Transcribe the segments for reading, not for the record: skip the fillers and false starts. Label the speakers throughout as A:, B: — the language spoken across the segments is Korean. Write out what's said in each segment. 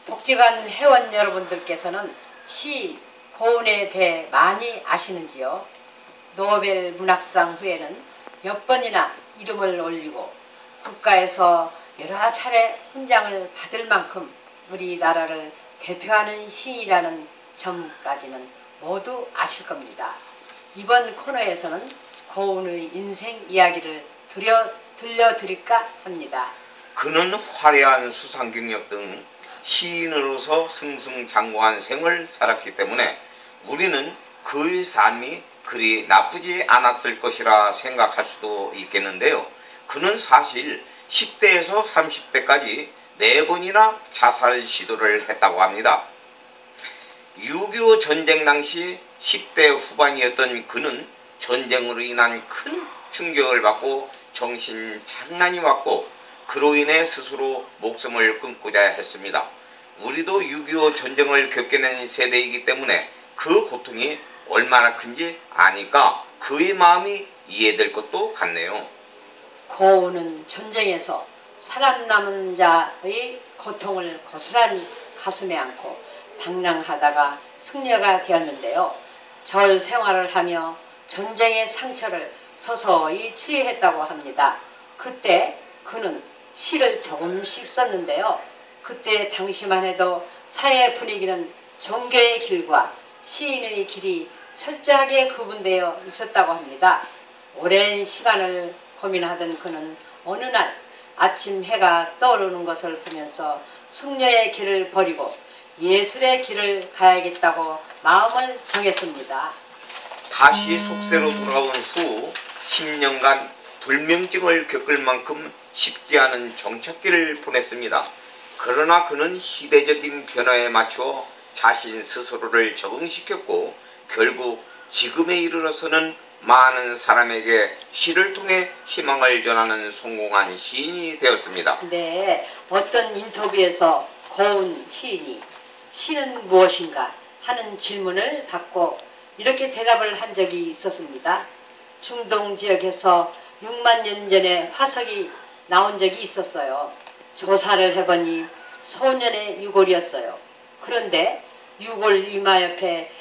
A: 복지관 회원 여러분들께서는 시 고운에 대해 많이 아시는지요? 노벨 문학상 후에는 몇 번이나 이름을 올리고 국가에서 여러 차례 훈장을 받을 만큼 우리나라를 대표하는 시인이라는 점까지는 모두 아실 겁니다. 이번 코너에서는 고운의 인생 이야기를 들려드릴까 합니다.
B: 그는 화려한 수상 경력 등 시인으로서 승승장구한 생을 살았기 때문에 우리는 그의 삶이 그리 나쁘지 않았을 것이라 생각할 수도 있겠는데요. 그는 사실 10대에서 30대까지 4번이나 자살 시도를 했다고 합니다. 6.25 전쟁 당시 10대 후반이었던 그는 전쟁으로 인한 큰 충격을 받고 정신 장난이 왔고 그로 인해 스스로 목숨을 끊고자 했습니다. 우리도 6.25 전쟁을 겪어낸 세대이기 때문에 그 고통이 얼마나 큰지 아니까 그의 마음이 이해될 것도 같네요.
A: 고운은 전쟁에서 살아남은 자의 고통을 고스란히 가슴에 안고 방랑하다가 승려가 되었는데요. 절 생활을 하며 전쟁의 상처를 서서히 치유했다고 합니다. 그때 그는 시를 조금씩 썼는데요. 그때 당시만 해도 사회 분위기는 종교의 길과 시인의 길이 철저하게 구분되어 있었다고 합니다. 오랜 시간을 고민하던 그는 어느 날 아침 해가 떠오르는 것을 보면서 승려의 길을 버리고 예술의 길을 가야겠다고 마음을 정했습니다.
B: 다시 속세로 돌아온 후 10년간 불면증을 겪을 만큼 쉽지 않은 정착기를 보냈습니다. 그러나 그는 시대적인 변화에 맞추어 자신 스스로를 적응시켰고 결국 지금에 이르러서는 많은 사람에게 시를 통해 희망을 전하는 성공한 시인이 되었습니다.
A: 네, 어떤 인터뷰에서 고운 시인이 시는 무엇인가 하는 질문을 받고 이렇게 대답을 한 적이 있었습니다. 중동 지역에서 6만 년 전에 화석이 나온 적이 있었어요. 조사를 해보니 소년의 유골이었어요. 그런데 유골 이마 옆에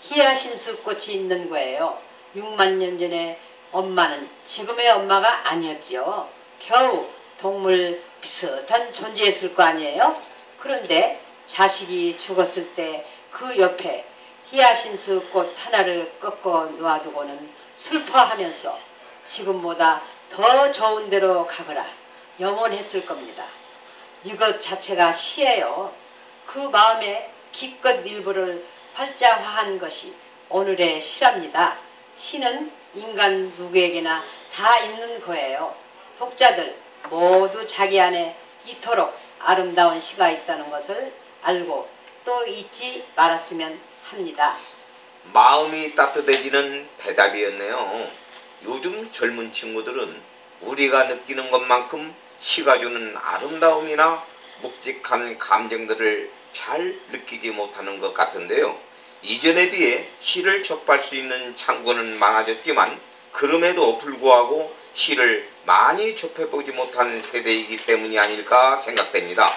A: 히아신스 꽃이 있는 거예요. 6만 년 전에 엄마는 지금의 엄마가 아니었지요. 겨우 동물 비슷한 존재였을 거 아니에요? 그런데 자식이 죽었을 때 그 옆에 히아신스 꽃 하나를 꺾어 놓아두고는 슬퍼하면서 지금보다 더 좋은 데로 가거라 염원했을 겁니다. 이것 자체가 시예요. 그 마음에 기껏 일부를 활자화한 것이 오늘의 시랍니다. 시는 인간 누구에게나 다 있는 거예요. 독자들 모두 자기 안에 이토록 아름다운 시가 있다는 것을 알고 또 잊지 말았으면 합니다.
B: 마음이 따뜻해지는 대답이었네요. 요즘 젊은 친구들은 우리가 느끼는 것만큼 시가 주는 아름다움이나 묵직한 감정들을 잘 느끼지 못하는 것 같은데요. 이전에 비해 시를 접할 수 있는 창구는 많아졌지만 그럼에도 불구하고 시를 많이 접해보지 못한 세대이기 때문이 아닐까 생각됩니다.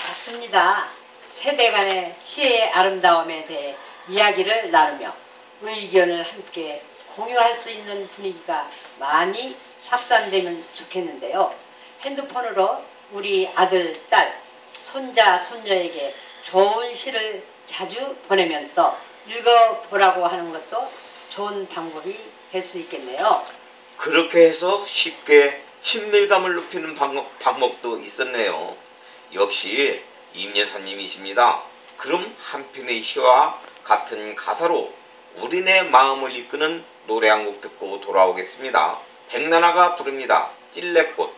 A: 맞습니다. 세대 간의 시의 아름다움에 대해 이야기를 나누며 의견을 함께 공유할 수 있는 분위기가 많이 확산되면 좋겠는데요. 핸드폰으로 우리 아들, 딸, 손자, 손녀에게 좋은 시를 자주 보내면서 읽어보라고 하는 것도 좋은 방법이 될 수 있겠네요.
B: 그렇게 해서 쉽게 친밀감을 높이는 방법도 있었네요. 역시 임 여사님이십니다. 그럼 한 편의 시와 같은 가사로 우리네 마음을 이끄는 노래 한 곡 듣고 돌아오겠습니다. 백나나가 부릅니다. 찔레꽃.